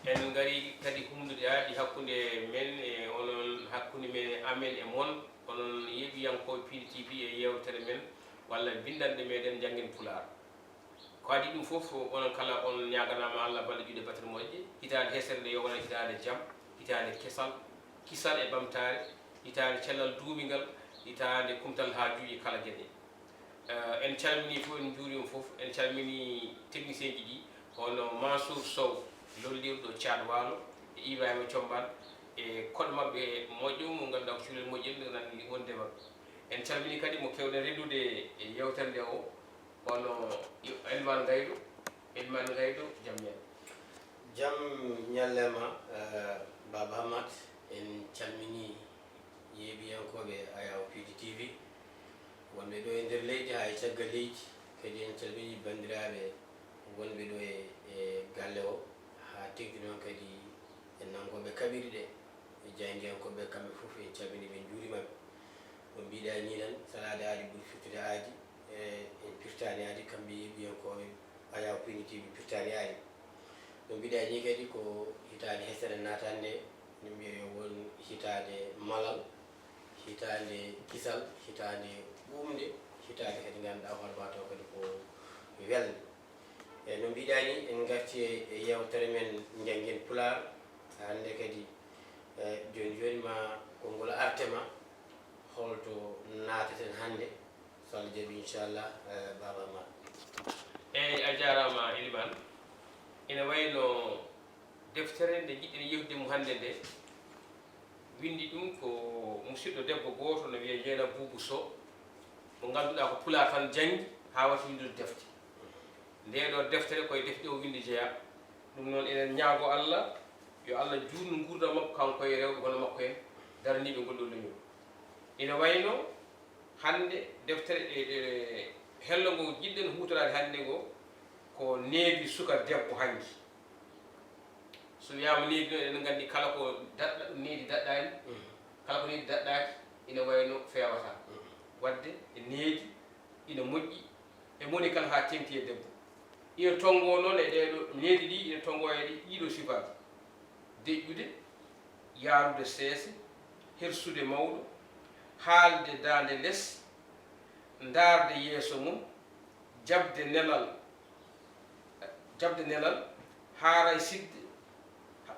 en ngari kadi humdude aadi hakkunde men e onon hakkunde men amen e mon onon yeɓiyankoɓe Piindi TV e yewtere men walla bindande meɗen Njanguen Pulaar ko adi ɗum fof onon kala on ñaganama Allah balɗe juuɗe batere moƴƴe hitande hesere nde yo wona hitande jaam hitande kisal e ɓamtare hitande cellal duumingal hitande kumtal haajuji kala gueɗe en calmini fof en juurima fof en calmini technicien ji ɗi hono Mansour Sow lollirɗo Thiat Walo e Ibrahima Thiombal e koɗo mabɓe moƴƴo mo ganduɗa ko cuhlel moƴƴel nandi wonde mabɓe en calmini kadi mo kewɗen rendude e yewtere nde o hono Eliman Ngaydo jaam ñal jam ñallema Baba Hamat en calmini yeeɓiyankoɓe ayaw Piindi TV wonɓe ɗo e nder leydi ha e caggal leydi kadi en calmini bandiraɓe wonɓe ɗo e galle o ha tegdi noon kadi en nangoɓe kaɓiri ɗe e jayndiyankoɓe kamɓe fof en calmini ɓe juurimaɓe no mbiɗa ni tan salade aadi ɓuuri firtude aadi en pirtani aadi kamɓe yeeɓiyankoɓe ayaw Piindi TV pirtani aadi no mbiɗa ni kadi ko hitande hesere natande no mbiya yo won hitande malal hitande kisal hitande ɓumde hitande kadi ganduɗa hono mataw kadi ko welde e no mbiɗa ni en garti e yewtere men Njanguen Pulaar hande kadi joni joni ma konngol artema holto nateten hande so Allah jaaɓi inchallah Baba ma eyyi a jarama Eliman ina wayno deftere nde jiɗɗen yewtude mum hande nde windi ɗum ko musidɗo debbo goto no wiye Jeena Boubou Sow mo ganduɗa ko Pulaar tan janggi ha wati windude defte ndeɗo deftere koye defte o windi jeeya ɗum noon enen ñaago Allah yo Allah juutno gurdam makko kanko e rewɓe hono makko en daraniɓe ngolɗo leñol ina wayno hande deftere ɗe hello ngo jiɗɗen hutorade hande ngo ko needi suka debbo hanki so wiyama needi noon eɗen gandi kala ko daɗɗa ɗum needi daɗɗani kala ko needi daɗɗaki ina wayno fewata wadde e needi ina moƴƴi e moni kala ha tengti e debbo ina tongo noon e ɗeɗo needi ɗi ina tongo e ɗiɗo sifaji deƴƴude yaarude seese hersude mawɗo haalde dande less daarde yeeso mum jabde nelal haaray sidde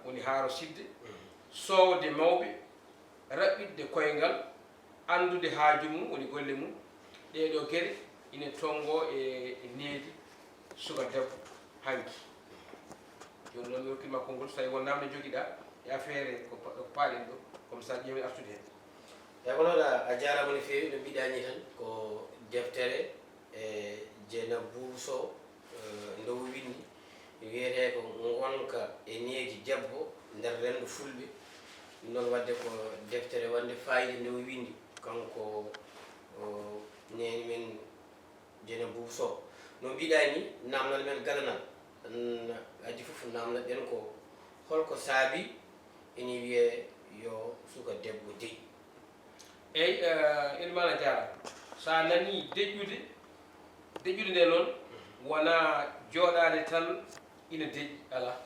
woni haaro sidde soowde mawɓe raɓɓiɗde koyngal andude haaju mum woni golle mum ɗeɗo gueɗe ina tongo e needi suka debbo hanki joni noon mi hokkitma konngol so tawi won namde joguiɗa e affaire ko paalen ɗo comme ça ƴeewen artude hen eyi ko noon a jarama no fewi no mbiɗani tan ko deftere e Jeena Boubou Sow ndowo windi wiyete ko gonka e needi debbo nder renndo fulɓe noon wadde ko deftere wonde fayida ndewo windi kanko neni men Jeena Boubou Sow no mbiɗa ni namdal men gadanal addi fof namdoɗen ko holko saabi ene wiye yo suka debbo deƴƴi eyyi Eliman a jarama sa nani deƴƴude nde noon wona jooɗade tan ina deƴƴi ala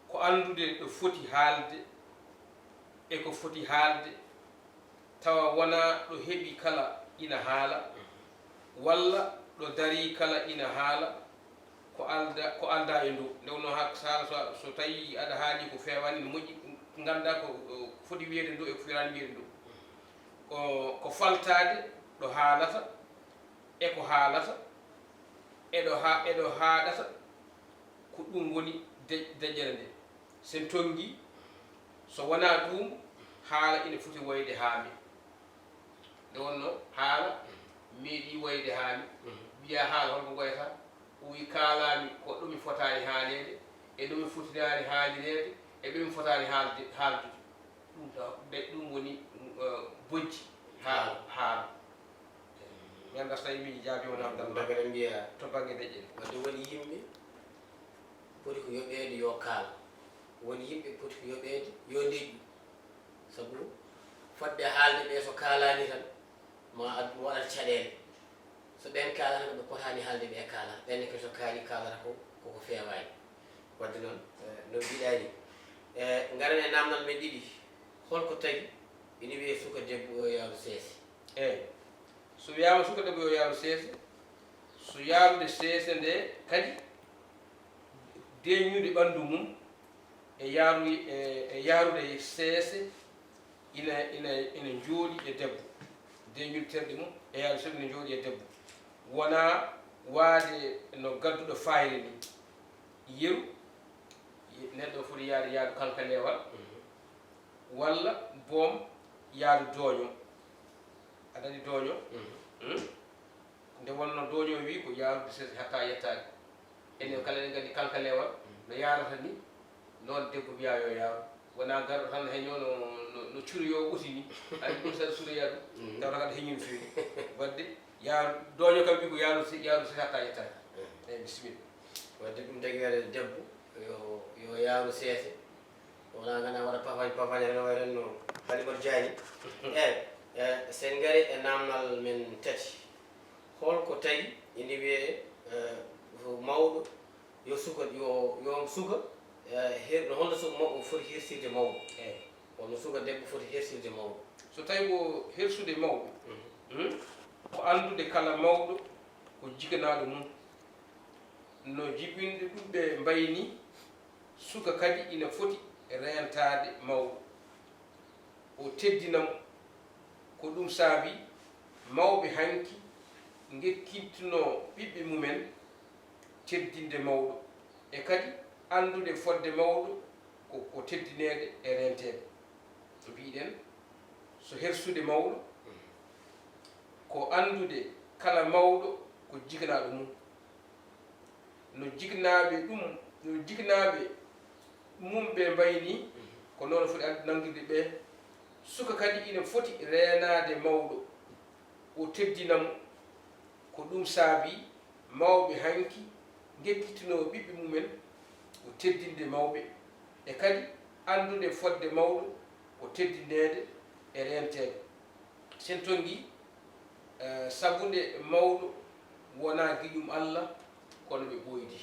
ko andude ɗo foti haalde e ko foti haalde tawa wona ɗo heeɓi kala ina haala walla ɗo dari kala ina haala ko alda e ndu nde wonno ha sala so tawi aɗa haali ko fewani ne moƴƴi ganda ko foti wiyede ndu e ko firani wiyede ndu ko faltade ɗo haalata e ko haalata eɗo haaɗata ko ɗum woni deƴƴere nde sen tongi so wona ɗum haala ina foti wayde haami nde wonno haala meeɗi wayde haami mbiya haala holko goyata o wi kaalami ko ɗumi fotani haalede e ɗumi fotinani haalirede e ɗumi fotani haaldude ɗum woni bojji haala ngannda so tawi mi jaabi wona abdal dagara mbiya to bange deƴƴen wadde woni yimɓe poti ko yoɓeede yo kaal woni yimɓe poti ko yoɓeede yo ndeƴƴu sabu fodɓe haalde ɓe so kaalani tan mo waɗat caɗeele so ɓen kaalata ɓe potani haalde ɓe kaala ɓenne ke so kaali kaalata koko feewani wadde noon no mbiɗani ngaren e namdal men ɗiɗi holko tagi ina wiye suka debbo o yaaru seese eyi so wiyama suka debbo yo yaaru seese so yaarude seese nde kadi deñude ɓanndu mum e yaarude seese ina jooɗi e debbo deñude terɗe mum e yaarude seese ina jooɗi e debbo wona waade no gadduɗo fayre ni yeru neɗɗo foti yaadu kankalewal walla boom yaadu dooño aɗa andi dooño nde wonno dooño wi ko yaarude seese hatta yettade enen kala eɗen gandi kankalewal no yarata ni noon debbo mbiya yo yaaru wona garɗo tan heño no curoyo ɓuti ni ay ɗum saɗa suroya ɗum tawata kada heñum fewi wadde yaaru dooño kam wi ko yaaru seese hatta yettade eyi bisimilla wadde ɗum tagi wiyade debbo yo yaaru seese wona gana waɗa pafañe no wayren no halimatu diani eyi sen ngari e namdal men tati holko tagi ina wiye mawɗo yo suka yo suka no holno suka mawɗo foti hirsirde mawɗo eyi holno suka debbo foti hirsirde mawɗo so tawi ko hirsude mawɓe ko anndude kala mawɗo ko jiganaɗo mum no jibinde ɗuɓɓe mbayni suka kadi ina foti rentade mawɗo o teddinamo ko ɗum saabi mawɓe hanki gekkittuno ɓiɓɓe mumen teddinde mawɗo e kadi anndude fodde mawɗo ko teddinede e rentede mbiɗen so hersude mawɗo ko anndude kala mawɗo ko jiganaɗo mum no jignaɓe mum ɓe mbayni ko noon foti nangguide ɓe suka kadi ina foti renade mawɗo o teddinamo ko ɗum saabi mawɓe hanki gekkitino ɓiɓɓe mumen ko teddinde mawɓe e kadi anndude fodde mawɗo ko teddinede e rentede sen tongi sabude mawɗo wona giƴum Allah kono ɓe ɓoydi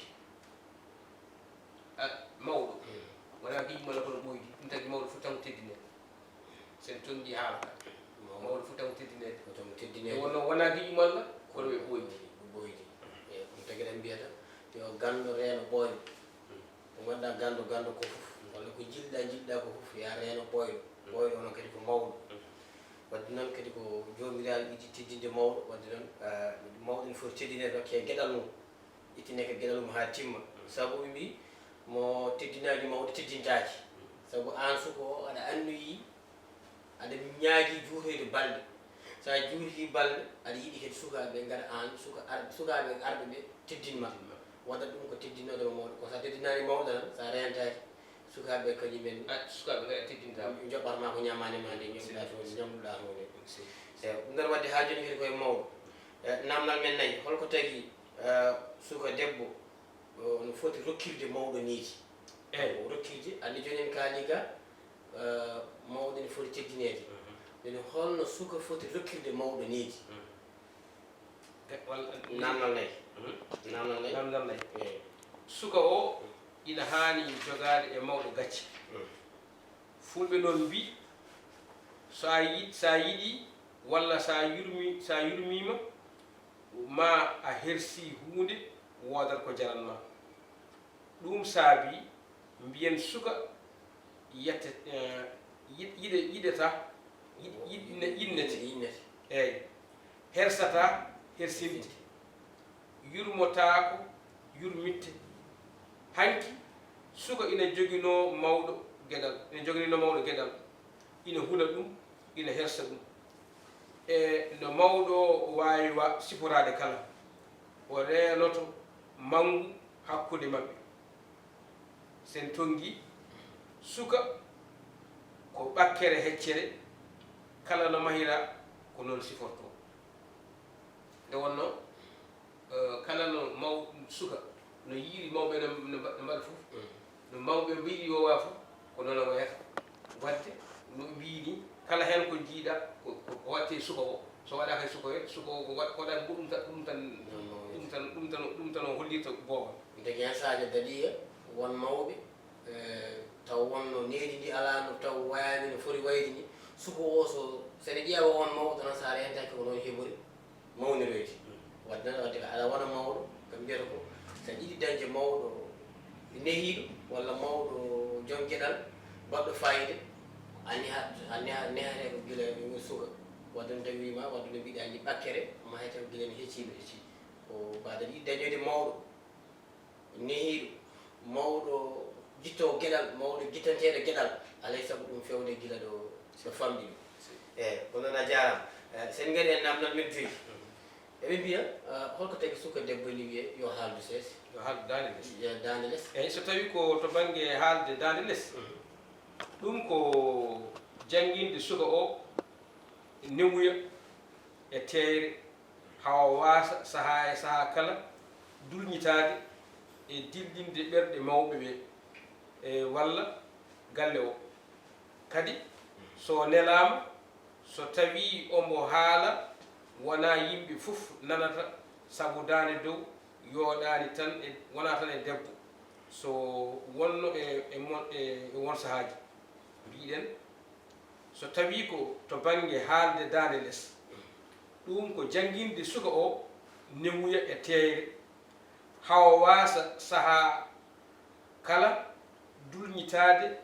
mawɗo wona giƴum Allah kono ɓoydi ɗum tagi mawɗo foti tan teddinede sen tongi haalaka mawɗo foti tan teddinede wonno wona giƴum Allah kono ɓe ɓoydi ɗum tagi eɗen mbiyata yo ganndo reeno ɓooyɗo ko ganduɗa ganndo ko fof walla ko jiɗɗa ko fof ya reeno ɓooyɗo onon kadi ko mawɗo wadde noon kadi ko jomiraɗo yiɗi teddinde mawɗo wadde noon mawɗo ne foti teddinede rokke gueɗal mum ittine ko gueɗal mum ha timma sabu ɓe mbi mo teddinaki mawɗo teddintaki sabu an suka o aɗa annoyi aɗa ñaagui juutoyde balɗe sa juuti balɗe aɗa yiiɗi kadi sukaɓe gara an sukaɓe arɓe ɓe teddinma waɗat ɗum ko teddinnoɗo mawɗo ko sa teddinani mawɗo tan sa rentaki sukaɓe kañumen sukaɓe gara teddintama joɓɓatma ko ñamanema nde ñamɗuɗa toon ñamɗuɗa toon eyi ɗum ɗon wadde ha joni kadi koye mawɗo namdal men nayyi holko tagi suka debbo no foti rokkirde mawɗo niiti eyi rokkirde andi joni en kaali ga mawɗo ne foti teddinede ene holno suka foti rokkirde mawɗo niiti namdal nayyi namdal nayyi suka o ina haani jogade e mawɗo gacce fulɓe noon mbi sa yiɗi walla sa yurmima ma a hersi hunde woodat ko jaranma ɗum saabi mbiyen suka yette yiɗeta yinnete eyyi hersata hersinte yurmotako yurmitte hanki suka ina jogino mawɗo gueɗal ina hula ɗum ina hersa ɗum e no mawɗo wawi siforade kala o reenoto manggu hakkude maɓɓe sen tongi suka ko ɓakkere heccere kala no mahira ko noon siforto nde wonno kala no maw suka no yiiri mawɓe no mbaɗa fof no mawɓe mbiɗi yowa fof ko noon o wayata wadde no mbini kala hen ko jiiɗa ko watte suka o so waɗa kay suka o ko waɗa ɗum tan o hollirta boobal degi hen sadio daɗiya won mawɓe taw wonno needi ndi ala no taw wayani no foti wayde ni suka o so seɗa ƴeewa won mawɗo tan sa rentaki ko noon heɓori mawniroyde wadde ko ala wona mawɗo kam mbiyata ko sa yiɗi dañde mawɗo nehiiɗo walla mawɗo joom gueɗal baɗɗo fayida a nehate ko gila yo suka wadde no tawi wima wadde no mbiɗa ni ɓakkere mahete ko gila no hecciɓe hecci ko mbaɗa yiɗi dañoyde mawɗo nehiiɗo mawɗo jittowo gueɗal mawɗo jittanteɗo gueɗal alay saago ɗum fewde gila ɗo so famɗi eyi ko noon a jarama sen gari en namdal min joyi eɓe mbiya holko tagi suka debbo ni wiye yo haaldu sees yo haaldu dande less dande less eyyi so tawi ko to banggue haalde dande less ɗum ko jangguinde suka o newuya e teere hawa wasa saaha e saaha kala durñitade e dillinde ɓerɗe mawɓe ɓe e walla galle o kadi so nelama so tawi omo haala wona yimɓe fof nanata sabu dande dow yoɗani tan e wona tan e debbo so wonno e won sahaji mbiɗen so tawi ko to banggue haalde dande less ɗum ko jangguinde suka o newuya e teeyre hawa wasa saaha kala durñitade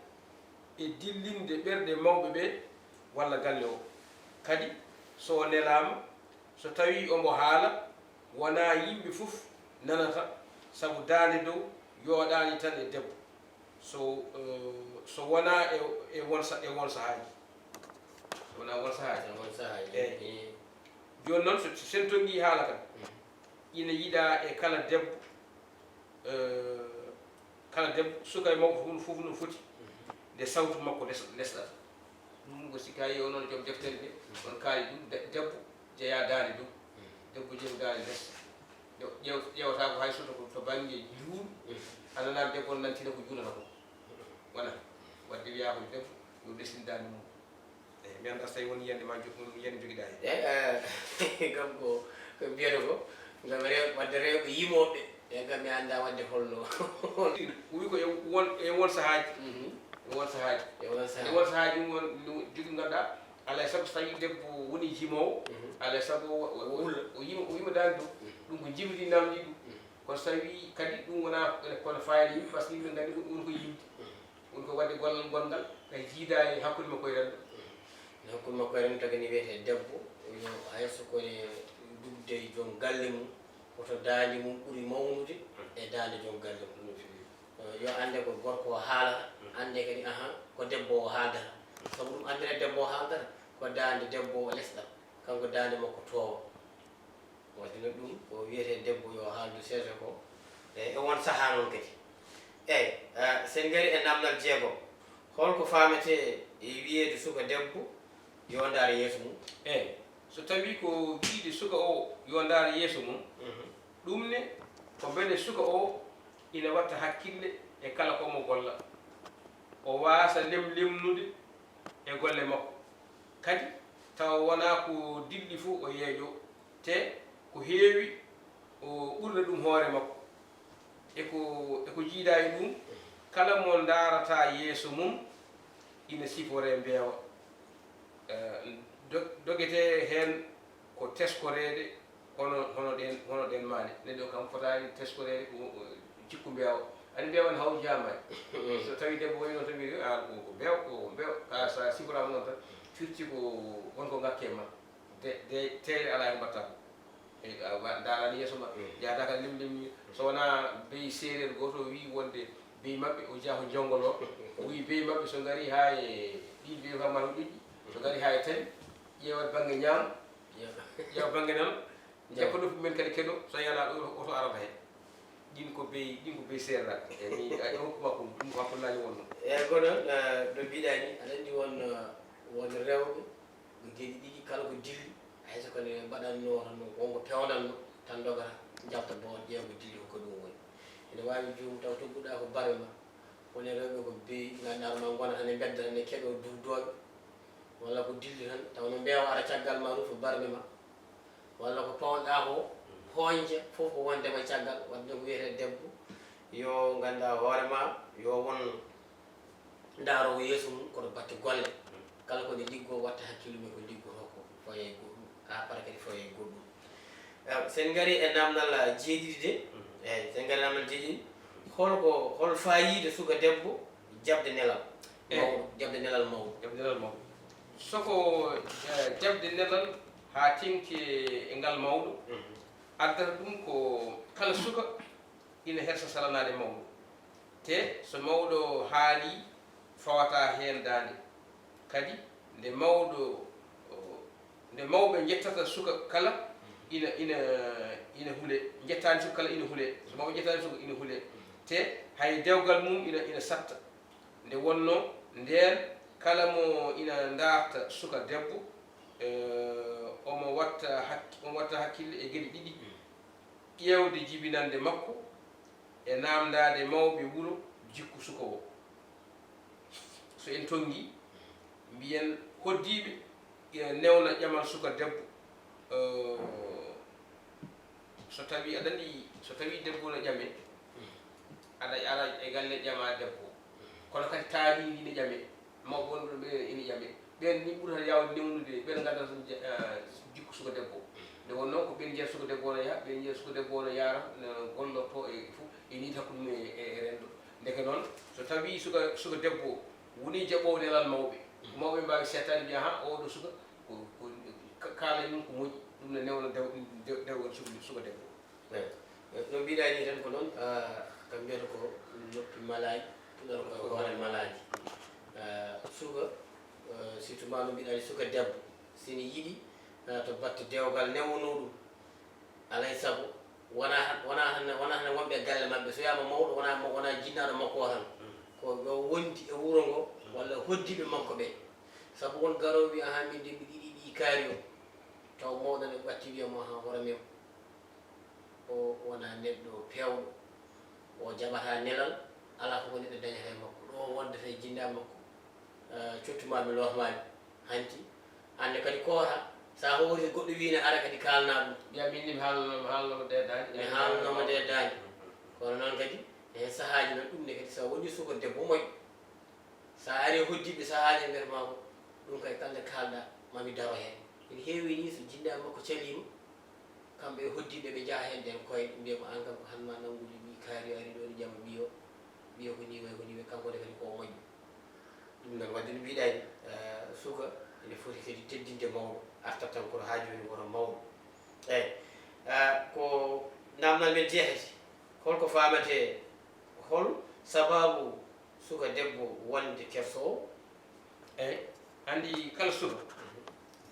e dillinde ɓerɗe mawɓe ɓe walla galle o kadi so nelama so tawi omo haala wona yimɓe fof nanata sabu dande dow yoɗani tan e debbo so wona e won sahaji wona won sahaji eyyi joni noon so sen tonggui haala kam ina yiiɗa e kala debbo suka e mawɓe fof no foti nde sawtu makko lesɗata ɗum ko sikka yi o noon joom deftere nde on kaali ɗum debbo jeeya dande dow debbo jeeya dande less ƴewata ko hay soto ko to banggue juur ananani debbo nantina ko juulata ko wona wadde wiya ko debbo yo lesɗin dande mum eyyi mi anda so tawi won yiyande ma yiyande joguiɗa hen kam ko mbiyata ko ngam wadde rewɓe yimoɓe e gam mi anda wadde holno wi ko e won sahaji won sahaji ɗum won jogui ganduɗa alay saago so tawi debbo woni jimowo alay saago o yima dande dow ɗum ko jimri namdi ɗum kono so tawi kadi ɗum wona kono fayida yimɓe par ce que yimɓe gandi woni ko yimde woni ko wadde gollal gongal kay jiida e hakkude makko e renndo hakkude makko e renndo tagani wiyete debbo yo hayso kone dugde joom galle mum oto daandi mum ɓuuri mawnude e daande joom galle mum yo ande ko gorko o haalata ande kadi ko debbo o haaldata sabu ɗum andire debbo o haaldata ko daande debbo o lesɗam kanko daande makko toowa wadde no ɗum ko wiyete debbo yo haaldu seeso ko e won saaha noon kadi eyyi sen gari e namdal jeegom holko famete e wiyeede suka debbo yo ndaara yeeso mum eyyi so tawi ko wiide suka o yo ndaara yeeso mum ɗum ne ko beele suka o ina watta hakkille e kala komo golla o waasa lemnude e golle makko kadi tawa wona ko dilli fof o yeeƴo te ko heewi o ɓurna ɗum hoore makko eko jiiɗa e ɗum kala mo ndaarata yeeso mum ina sifore mbeewa dogete heen ko teskorede hono ɗen maane neɗɗo kam fotani teskorede ko jikku mbeewa ani mbeewa ne hawji jamani so tawi debbo wayi noon tan mbi ko mbeewa ka sa siforama noon tan firti ko wonko ngakke ma teere ala e mbatta ko darani yeeso ma jahata kala limlimni so wona beyi séréer goto wi wonde beyi mabɓe o jeeya ko jonngol o wi beyi mabɓe so ngari ha e ɗin beyi kam mala ɗiɗɗi so ngari ha e tari ƴeewat banggue ñaam ƴeewa banggue nano jakko ɗo men kadi keɗo so yana ɗo oto arata hen ɗin ko beyi séréer ni hokku makko ɗum ko hakkullaji wonno eyyi ko noon ɗo mbiɗani aɗa andi won rewɓe ko geɗi ɗiɗi kala ko dilli hayso ko ne mbaɗanno tan wonko pewdanno tan dogata jabta bo ƴeewko dilli ko ɗum woni ene wawi jomum taw togguɗa ko barbe ma woni rewɓe ko beyi ganduɗa ma gona tan e bedda tan e keɗo duwdoɓe walla ko dilli tan taw no mbewa ara caggal ma ɗum fo barbe ma walla ko pawɗa ko hoñje fof ko wondema caggal wadde ko wiyete debbo yo ganda hoorema yo won ndaaro yeeso mum kono batte golle kala kone liggo watta hakkille mum ko liggoto ko faye goɗɗum ha para kadi faye goɗɗum sen gari e namdal jeeɗiɗi de eyyi sen gari namdal jeeɗiɗi hol fayide suka debbo jabde nelal mawɗo jabde nelal mawɗo jabde nelal mawɗo soko jabde nelal ha tinki e ngal mawɗo addata ɗum ko kala suka ina hersa salanade mawɗo te so mawɗo haali fawata hen dande kadi nde mawɓe jettata suka kala ina hule jettani suka kala ina hule so mawɓe jettani suka ina hule te hay dewgal mum ina satta nde wonno nden kala mo ina darta suka debbo omo watta hakkille e gueɗe ɗiɗi ƴewde jibinande makko e namdade mawɓe wuuro jikku suka o so en tongi mbiyen hoddiɓe ina newna ƴamal suka debbo so tawi aɗa andi so tawi debbo no ƴame aɗa ara e galle ƴama debbo kono kadi taaridi ne ƴame mawɓe wonɓe ɓe ina ƴame ɓen ni ɓurata yawde newnude ɓen gandata jikku suka debbo nde wonno ko ɓen jeyata suka debbo no yaha ɓen jeyata suka debbo no yaara no gollorto e fof e niita hakkude mum e rendo ndeke noon so tawi suka debbo woni jaɓowo nelal mawɓe mawɓe mbawi settade mbiya ha oɗo suka ko kaala mum ko moƴƴi ɗum ne newna dewgal suka debbo no mbiɗa ni tan ko noon kam mbiyata ko noppi malaji puɗata ko hoore malaji suka surtout ma no mbiɗani suka debbo sine yiiɗi to batte dewgal newnoɗum alay saago wona tan wonɓe galle mabɓe so yama mawɗo wona jinnaɗo makko o tan ko yo wondi e wuuro ngo walla hoddiɓe makko ɓe saabu won garowo wiya ha min de mbiɗa yiɗi ɗi kaari o taw mawɗo ne ɓatti wiyamo ha hoore mem o wona neɗɗo pewɗo o jaɓata nelal ala koko neɗɗo dañata e makko ɗo wondata e jinnaɓe makko cottumami lotmami hanti hande kadi koota sa hoori goɗɗo wine ara kadi kalna ɗum mbiya min ni mi haalnoma deedani mi haalnoma deedani kono noon kadi e sahaji noon ɗum ne kadi sa woni suka debbo moƴƴo sa ari hoddiɓe sahaji mbiyatama ko ɗum kay kala kalɗa mami daro hen ene heewi ni so jinnaɓe makko calima kamɓe hoddiɓe ɓe jaaha hen nden koye mbiya ko an kam ko hanma nanggude ɓi kaari ari ɗo ne jamma ɓiyo ko ni way ko ni way kanko de kadi ko moƴƴo ɗum noon wadde no mbiɗani suka ene foti kadi teddinde mawɗo artat tan koto ha joni koto mawɗo eyyi ko namdal men jeexati holko famate hol sababu suka debbo wonde kersowo eyyi andi kala suka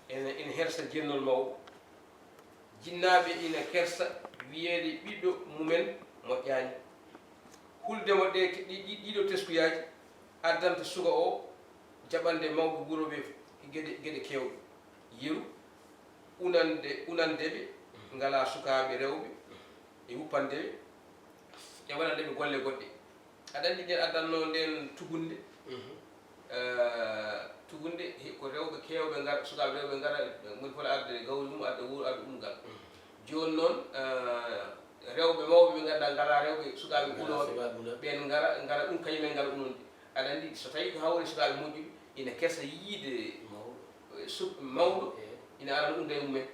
ene hersa jennol mawɗo jinnaɓe ina kersa wiyeede ɓiɗɗo mumen moƴƴani huldemo ɗiɗo teskuyaji addanta suka o jaɓande mawɓe wuuro ɓe geɗe kewɗe yeru unandeɓe ngala sukaɓe rewɓe e wuppandeɓe e waɗandeɓe golle goɗɗe aɗa andi nden addanno nden tugunde tugunde ko rewɓe kewɓe ngara sukaɓe rewɓe ngara moni fota arde gawri mum arde wuuro arde umgal joni noon rewɓe mawɓe ɓe ganduɗa ngala rewɓe sukaɓe ɓuuɗoɓe ɓen ngara ɗum kañumen ngara ununde aɗa andi so tawi ko hawri sukaɓe moƴƴuɓe ina kersa yiide mawɗo ina ara ɗum de mumen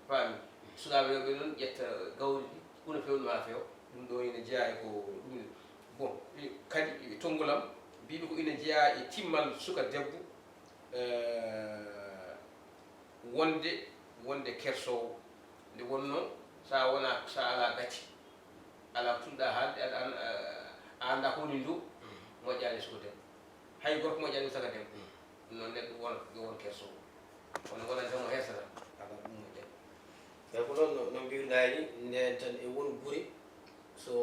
faami sukaɓe rewɓe noon ƴetta gawri ɗi una fewnu ma feew ɗum ɗo ina jeeya e ko ɗum bon kadi tonngolam mbiɓe ko ina jeeya e timmal suka debbo wonde kersowo nde wonno sa ala gacci ala tulɗa haalde a anda ko woni ndu moƴƴani suka debbo hay gorko moƴƴani saka debbo ɗum noon neɗɗo won kersowo kono wona tan o hersata ala ɗum moƴƴani eyi ko noon no mbiruɗani nden tan e won guure so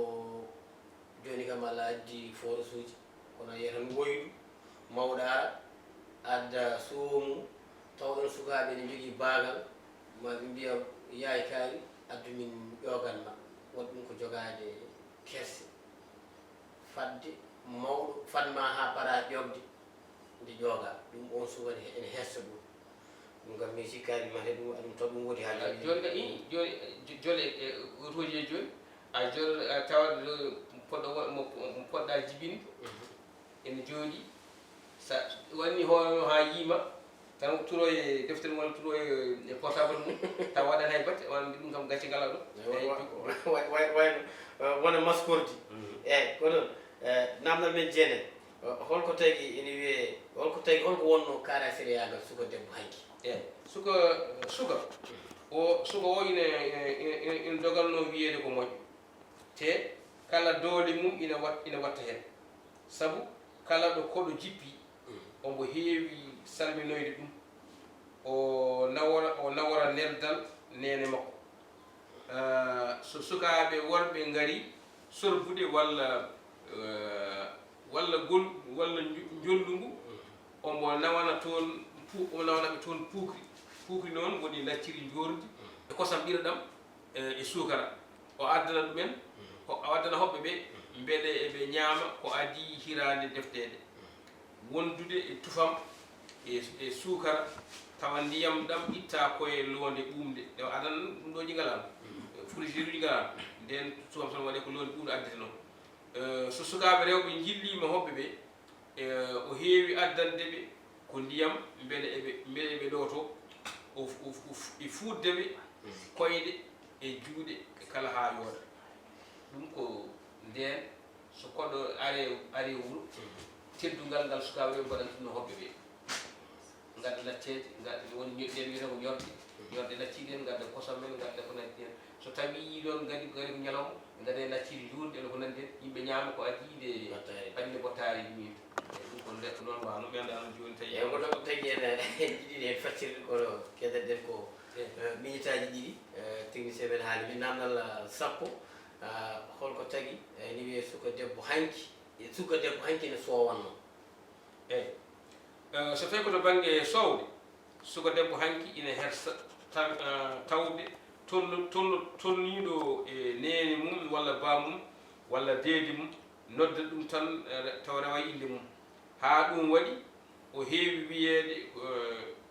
joni kam ala addi force uji kono yiya tan woydu mawɗo ara adda suumu tawɗon sukaɓe ne jogui baagal ma ɓe mbiya yaay kaari addu min ƴoganma won ɗum ko jogade kerse fadde mawɗo fatma ha para ƴogde nde ƴooga ɗum on sugani ene hersa ɗum ɗum kam mi sikkani mate ɗum aɗum taw ɗum woni ha joni kadi joni jole otoji e joni a joni a tawat poɗɗo poɗɗa jibinde ene jooɗi sa wanni hoorema ha yiima tan turo e deftere mum turo e portable mum taw waɗat hay batte wan ɗum kam gacce ngala ɗo wayno wona maskorde eyyi ko noon namdal men jeenen holko tagi ene wiye holko tagi holko wonno kara séréyagal suka debbo hanki eyyi suka o ina dogalno wiyede ko moƴƴo te kala doole mum ina watta hen saabu kala ɗo koɗo jippi ombo heewi salminoyde ɗum o nawora neldal nene makko so sukaɓe worɓe ngari sorbude walla jollungu ombo nawana toon o nawanaɓe toon puukri noon woni lacciri jordi e kosam ɓirɗam e sukara o addana ɗumen o addana hoɓɓe ɓe beele eɓe ñaama ko adi hirande deftede wondude e tufam e sukara tawa ndiyam ɗam itta koye londe ɓumde e adan ɗum ɗo jigalano frigide jigalano nden tufam tan waɗe ko londe ɓumde addete noon so sukaɓe rewɓe jillima hoɓɓe ɓe o heewi addande ɓe ko ndiyam beele ɓe ɗoto e fuuddeɓe koyɗe e juuɗe kala ha yooɗa ɗum ko nden so koɗɗo are wuuro teddungal ngal sukaɓe ɓe mbaɗantuno hoɓɓe ɓe gadda laccede gadda woni nden wiyete ko ñorde lacciri en gadda kosam men gadda ko nanndi hen so tawi ɗon gari ko ñalawma gade lacciri juurde ene ko nanndi hen yimɓe ñaama ko adide adide bottari ɗumin ɗum ko ndekko noon wano ɓe andano joni tawi eyi goɗo tagi ene jiɗiɗi hen faccirde kono keɗaɗen ko miñitaji ɗiɗi technicien men haali min namdal sappo holko tagi ni wiye suka debbo hanki ne sowanno eyyi so tawi koto banggue sowde suka debbo hanki ina hersa tawde tolniɗo e nene mum walla bamum walla deedi mum nodda ɗum tan taw rewa inde mum ha ɗum waɗi o heewi wiyede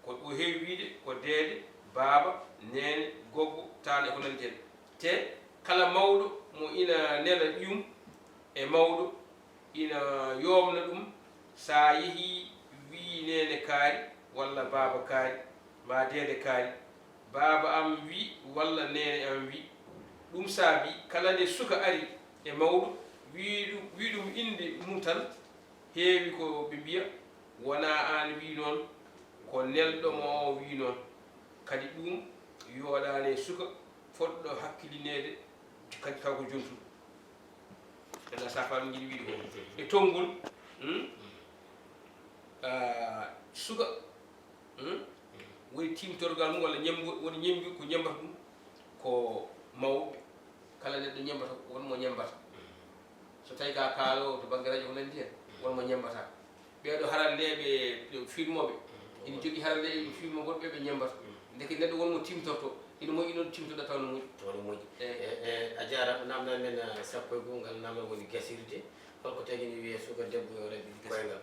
o heewi wiide ko deede baaba nene goggo tane ko nanndi hen te kala mawɗo mo ina nela ƴum e mawɗo ina yomna ɗum sa yeehi wi nene kaari walla baaba kaari ma deede kaari baaba am wi walla nene am wi ɗum saabi kala nde suka ari e mawɗo wi ɗum inde mum tan heewi ko ɓe mbiya wona an wi noon ko nelɗomo o wi noon kadi ɗum yooɗani e suka fotɗo hakkilinede kadi taw ko jontuɗo ena safa ɗum jiɗi wiide ko e tonngol suka woni timtorgal mum walla woni ñembi ko ñembata ɗum ko mawɓe kala neɗɗo ñembata wonmo ñembata so tawi ka kaalowo to banggue radio ko nanndi hen wonmo ñembata ɓeɗo haralleɓe filmoɓe ina jogui haralleɓe filmo gonɓe ɓe ñembata deke neɗɗo wonmo timtorto ina moƴƴi noon timtoɗa taw no moƴƴi a jarama namdal men sappo e goho ngal namdal woni gasirde holko tagi ni wiye suka debbo yo reɓɓiɗ koyngal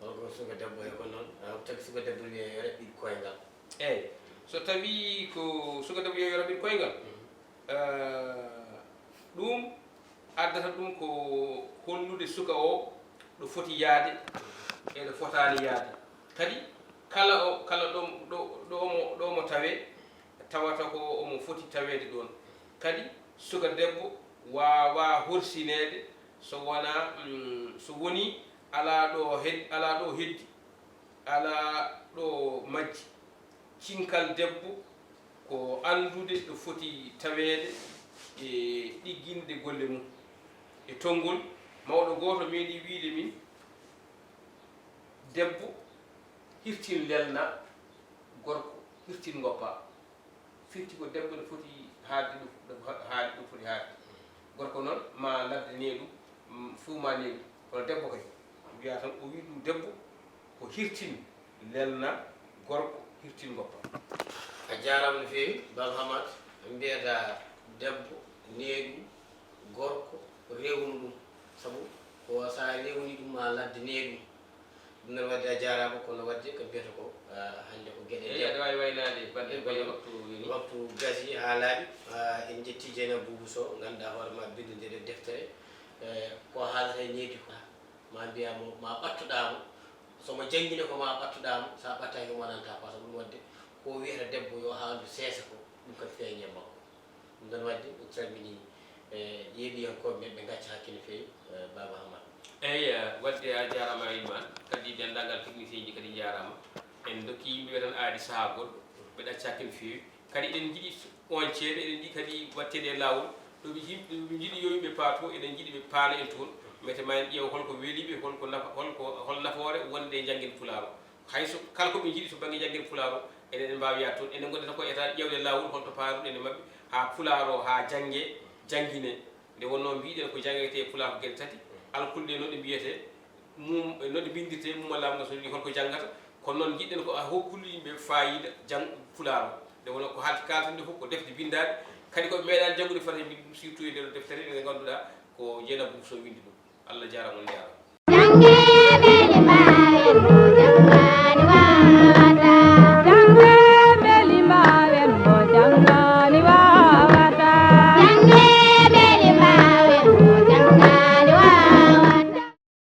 holko suka debbo e ko noon tagi suka debbo wiye yo reɓɓiɗ koyngal eyyi so tawi ko suka debbo yo reɓɓiɗ koyngal ɗum addata ɗum ko hollude suka o ɗo foti yaade e ɗo fotani yaade kadi kala ɗomo tawe tawata ko omo foti tawede ɗon kadi suka debbo wawa horsinede so wona so woni ala ɗo heddi ala ɗo majji cinkal debbo ko andude ɗo foti tawede e ɗigginde golle mum e tonngol mawɗo goto meeɗi wiide min debbo hirtin lelna gorko hirtin goppa firti ko debbo ne foti haalde ɗum foti haalde gorko noon ma ladde ɗum fuuma ne ɗum kono debbo kay wiya tan o wi ɗum debbo ko hirtin lelna gorko hirtin goppa a jarama no fewi Baba Hamat mbiyata debbo neeɗu gorko rewnu ɗum sabu ko sa rewni ɗum ma ladde neeɗum ɗum noon wadde a jarama kono wadde ko mbiyata ko hande ko gueɗe aɗa wawi waynade bande baye waktu gasi ha laaɓi en jetti Dieynaba Boubou Sow ganduɗa hoorema bindodire deftere ko haalata e needi ko ma mbiyamo ma ɓattuɗamo somo jangguine ko ma ɓattuɗamo sa ɓattaki wonanta pa sabu ɗum wadde ko wiyata debbo yo haaldu seesa ko ɗum kadi feeñe makko ɗum noon wadde en calmini yeeɓiyankoɓe ɓe gacca hakkille fewi Baba Hamat eyyi wadde a jarama Eliman kadi dendagal technicien ji kadi jarama en dokki yimɓeɓe tan aadi saaha goɗɗo ɓe ɗacca hakkille fewi kadi eɗen jiiɗi on ceeɗe eɗen jiiɗi kadi wattede e lawol ɗoɓe yimɓe ɓe jiiɗi yo yimɓe paato eɗen jiiɗi ɓe paala en toon mete ma en ƴeew holko weeliɓe hol nafoore wonde e jangguel Pulaar o hayso kala koɓe jiiɗi to banggue jangguel Pulaar o eɗen mbawi yaade toon enen gondeta ko état ƴewde lawol holto paaruɗen e mabɓe ha Pulaar o ha janggue jangguine nde wonno mbiɗen ko jangguete Pulaar ko gueɗe tati alkulɗe noɗe mbiyete noɗe bindirte mumalamu so wi holko janggata kono noon jiɗɗen ko hokkude yimɓe fayida Pulaar o nde wonno ko haalti kaltande fof ko defte bindaɗe kadi koɓe meeɗani janggude fata mbiɗ ɗum surtout e nder deftere nde ganduɗa ko Dieynaba Boubou Sow windi ɗum Allah jarama on jarama